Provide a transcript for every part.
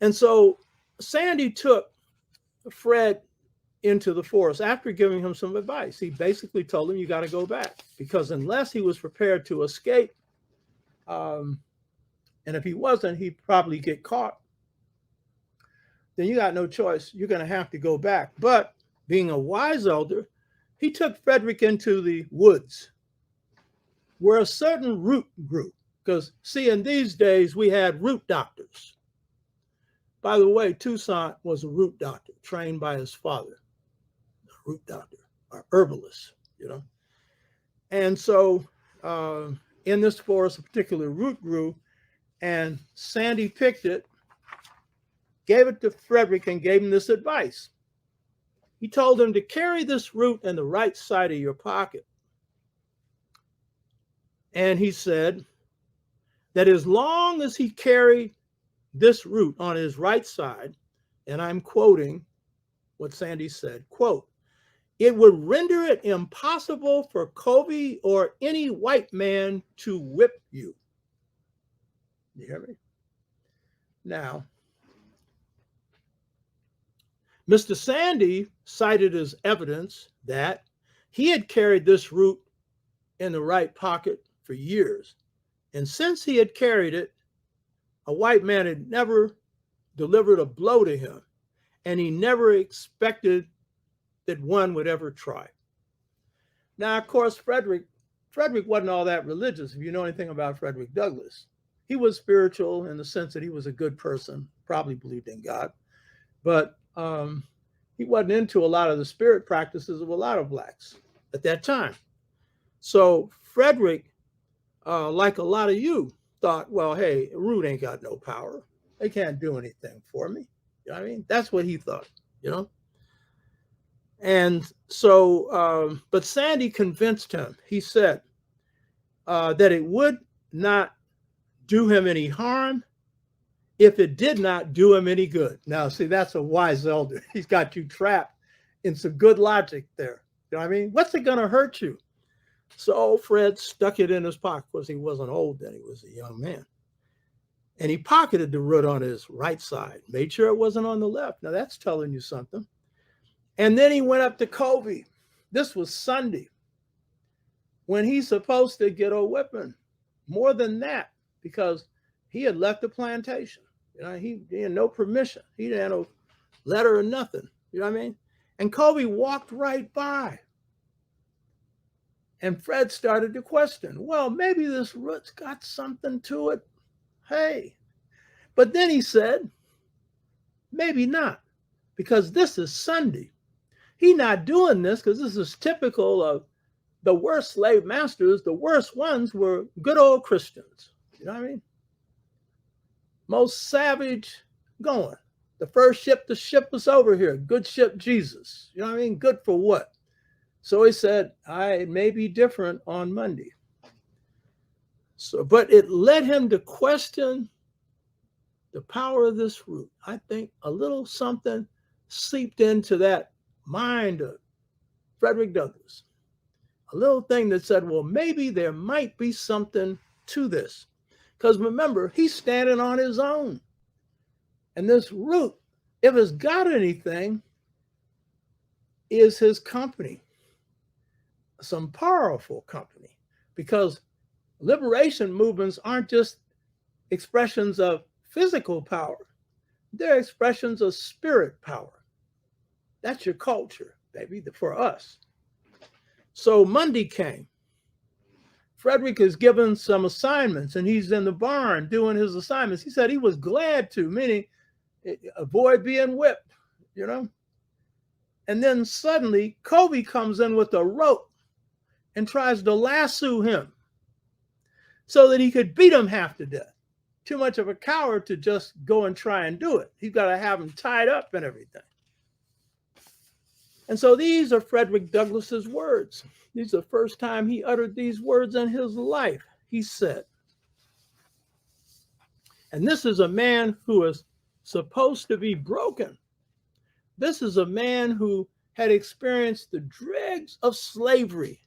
And so Sandy took Fred into the forest after giving him some advice. He basically told him, you got to go back, because unless he was prepared to escape, um, and if he wasn't, he'd probably get caught, then you got no choice. You're going to have to go back. But being a wise elder, he took Frederick into the woods where a certain root grew. Because, see, in these days, we had root doctors. By the way, Toussaint was a root doctor, trained by his father, a root doctor, or herbalist, you know. And so in this forest, a particular root grew, and Sandy picked it, gave it to Frederick, and gave him this advice. He told him to carry this root in the right side of your pocket. And he said that as long as he carried this root on his right side, and I'm quoting what Sandy said, quote, it would render it impossible for Kobe or any white man to whip you. You hear me? Now, Mr. Sandy cited as evidence that he had carried this root in the right pocket for years. And since he had carried it, a white man had never delivered a blow to him, and he never expected that one would ever try. Now, of course, Frederick wasn't all that religious. If you know anything about Frederick Douglass, he was spiritual in the sense that he was a good person, probably believed in God, but he wasn't into a lot of the spirit practices of a lot of blacks at that time. So Frederick, like a lot of you, thought, well, hey, root ain't got no power. They can't do anything for me. You know what I mean? That's what he thought, you know? And so, but Sandy convinced him. He said that it would not do him any harm if it did not do him any good. Now, see, that's a wise elder. He's got you trapped in some good logic there. You know what I mean? What's it going to hurt you? So Fred stuck it in his pocket, because he wasn't old then, he was a young man. And he pocketed the root on his right side, made sure it wasn't on the left. Now that's telling you something. And then he went up to Kobe. This was Sunday, when he's supposed to get a whipping. More than that, because he had left the plantation. You know, he had no permission. He didn't have no letter or nothing. You know what I mean? And Kobe walked right by. And Fred started to question, well, maybe this root's got something to it. Hey. But then he said, maybe not, because this is Sunday. He's not doing this because this is typical of the worst slave masters. The worst ones were good old Christians. You know what I mean? Most savage going. The first ship to ship us over here. Good ship, Jesus. You know what I mean? Good for what? So he said, it may be different on Monday. So, but it led him to question the power of this root. I think a little something seeped into that mind of Frederick Douglass. A little thing that said, well, maybe there might be something to this. Because remember, he's standing on his own. And this root, if it's got anything, is his company. Some powerful company. Because liberation movements aren't just expressions of physical power. They're expressions of spirit power. That's your culture, baby, for us. So Monday came. Frederick is given some assignments, and he's in the barn doing his assignments. He said he was glad to, meaning avoid being whipped, you know. And then suddenly, Kobe comes in with a rope and tries to lasso him so that he could beat him half to death. Too much of a coward to just go and try and do it. He's got to have him tied up and everything. And so these are Frederick Douglass's words. These are the first time he uttered these words in his life. He said, and this is a man who is supposed to be broken. This is a man who had experienced the dregs of slavery.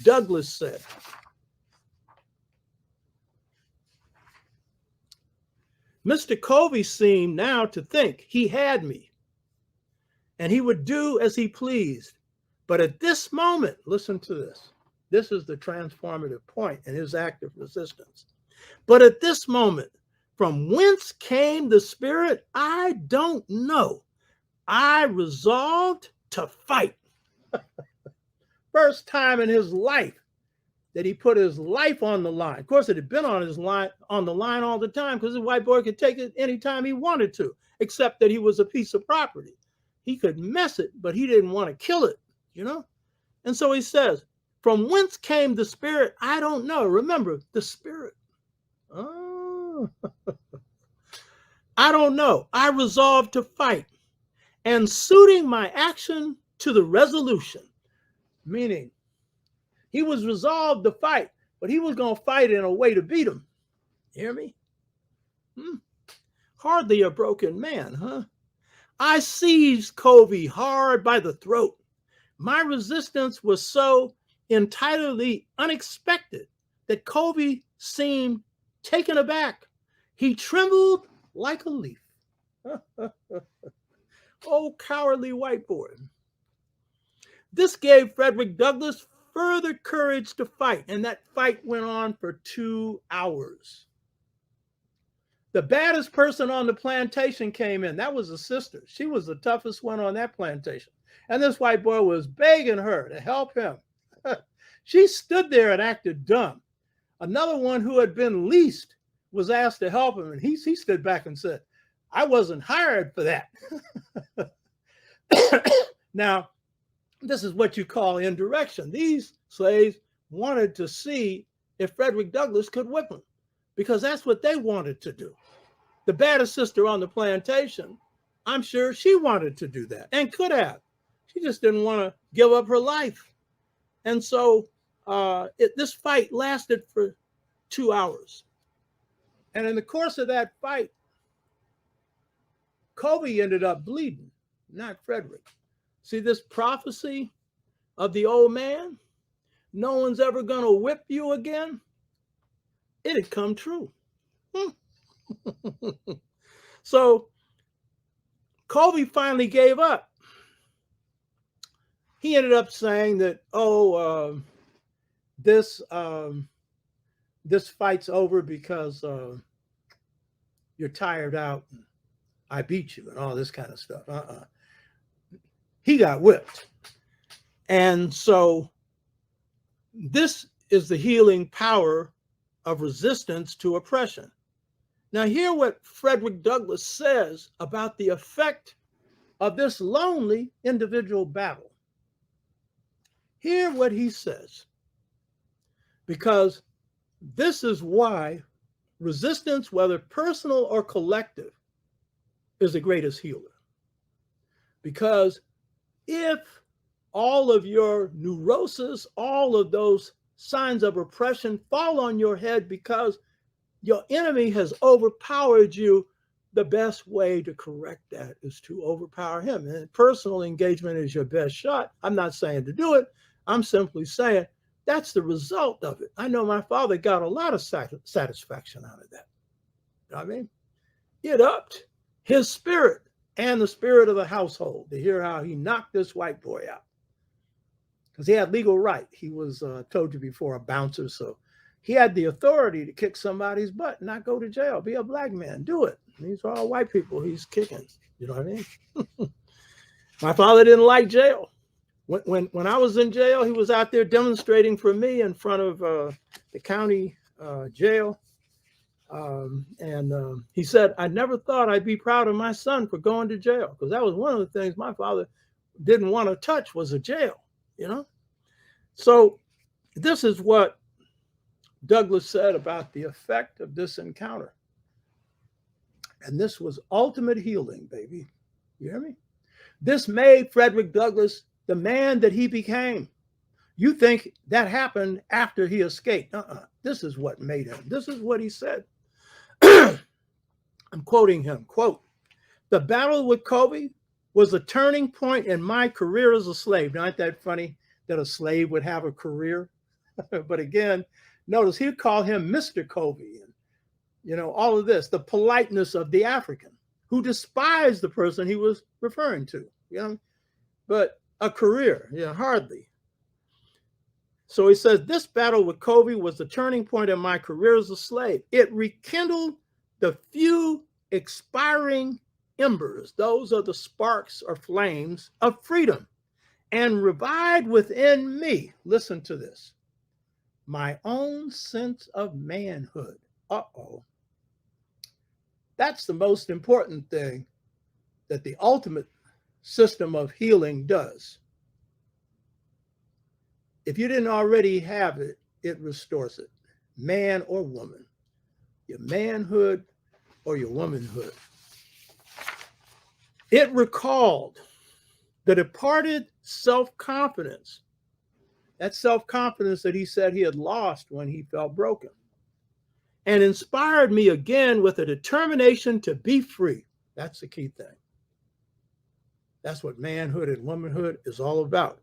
Douglass said, Mr. Covey seemed now to think he had me, and he would do as he pleased. But at this moment, listen to this. This is the transformative point in his act of resistance. But at this moment, from whence came the spirit, I don't know. I resolved to fight. First time in his life that he put his life on the line. Of course, it had been on the line all the time, because the white boy could take it anytime he wanted to, except that he was a piece of property. He could mess it, but he didn't want to kill it, you know? And so he says, from whence came the spirit? I don't know. Remember, the spirit. Oh. I don't know. I resolved to fight, and suiting my action to the resolution, meaning he was resolved to fight, but he was going to fight in a way to beat him. You hear me? Hardly a broken man, huh? I seized Covey hard by the throat. My resistance was so entirely unexpected that Covey seemed taken aback. He trembled like a leaf. Oh, cowardly white boy. This gave Frederick Douglass further courage to fight, and that fight went on for 2 hours. The baddest person on the plantation came in. That was a sister. She was the toughest one on that plantation. And this white boy was begging her to help him. She stood there and acted dumb. Another one who had been leased was asked to help him, and he stood back and said, I wasn't hired for that. Now, this is what you call indirection. These slaves wanted to see if Frederick Douglass could whip them, because that's what they wanted to do. The baddest sister on the plantation, I'm sure she wanted to do that and could have. She just didn't want to give up her life. And so this fight lasted for 2 hours. And in the course of that fight, Covey ended up bleeding, not Frederick. See, this prophecy of the old man, no one's ever going to whip you again, it had come true. So Covey finally gave up. He ended up saying that, this fight's over because you're tired out. I beat you and all this kind of stuff. He got whipped. And so this is the healing power of resistance to oppression. Now, hear what Frederick Douglass says about the effect of this lonely individual battle. Hear what he says, because this is why resistance, whether personal or collective, is the greatest healer. Because if all of your neurosis, all of those signs of oppression fall on your head because your enemy has overpowered you, the best way to correct that is to overpower him. And personal engagement is your best shot. I'm not saying to do it. I'm simply saying that's the result of it. I know my father got a lot of satisfaction out of that. You know what I mean? It upped his spirit and the spirit of the household to hear how he knocked this white boy out. Because he had legal right. He was, told you before, a bouncer. So he had the authority to kick somebody's butt, not go to jail. Be a black man. Do it. These are all white people he's kicking. You know what I mean? My father didn't like jail. When I was in jail, he was out there demonstrating for me in front of the county jail. He said, I never thought I'd be proud of my son for going to jail, because that was one of the things my father didn't want to touch, was a jail, you know? So this is what Douglass said about the effect of this encounter. And this was ultimate healing, baby. You hear me? This made Frederick Douglass the man that he became. You think that happened after he escaped. This is what made him. This is what he said. I'm quoting him, quote, "The battle with Covey was a turning point in my career as a slave." Now, isn't that funny that a slave would have a career? But again, notice he'd call him Mr. Covey. And all of this, the politeness of the African who despised the person he was referring to, but a career, hardly. So he says, this battle with Kobe was the turning point in my career as a slave. It rekindled the few expiring embers, those are the sparks or flames of freedom, and revived within me, listen to this, my own sense of manhood. That's the most important thing that the ultimate system of healing does. If you didn't already have it, it restores it. Man or woman, your manhood or your womanhood. It recalled the departed self-confidence, that self-confidence that he said he had lost when he felt broken, and inspired me again with a determination to be free. That's the key thing. That's what manhood and womanhood is all about.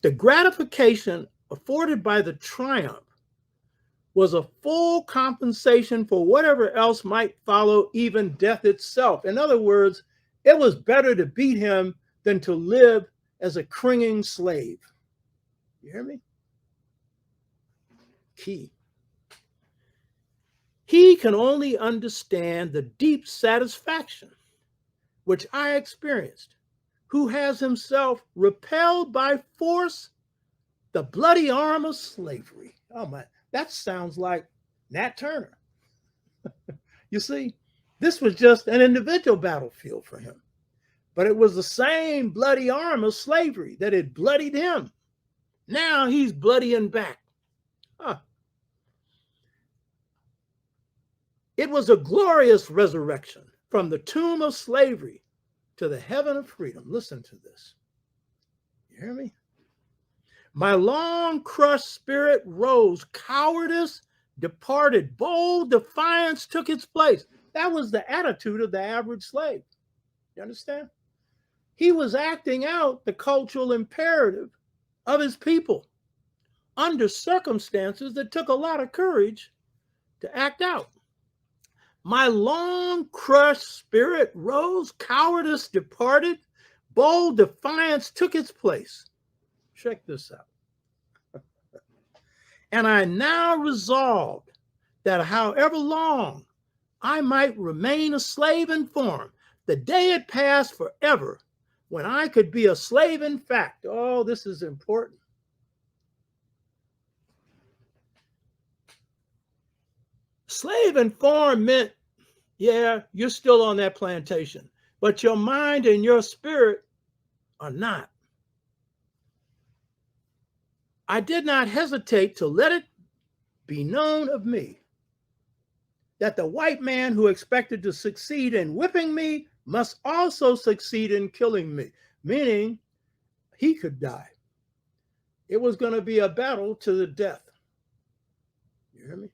The gratification afforded by the triumph was a full compensation for whatever else might follow, even death itself. In other words, it was better to beat him than to live as a cringing slave. You hear me? Key. He can only understand the deep satisfaction which I experienced, who has himself repelled by force the bloody arm of slavery. Oh my, that sounds like Nat Turner. You see, this was just an individual battlefield for him, but it was the same bloody arm of slavery that had bloodied him. Now he's bloodying back. It was a glorious resurrection from the tomb of slavery to the heaven of freedom. Listen to this. You hear me? My long crushed spirit rose. Cowardice departed. Bold defiance took its place. That was the attitude of the average slave. You understand? He was acting out the cultural imperative of his people under circumstances that took a lot of courage to act out. My long crushed spirit rose, cowardice departed, bold defiance took its place. Check this out. And I now resolved that however long I might remain a slave in form, the day had passed forever when I could be a slave in fact. Oh, this is important. Slave in form meant, yeah, you're still on that plantation, but your mind and your spirit are not. I did not hesitate to let it be known of me that the white man who expected to succeed in whipping me must also succeed in killing me, meaning he could die. It was going to be a battle to the death. You hear me?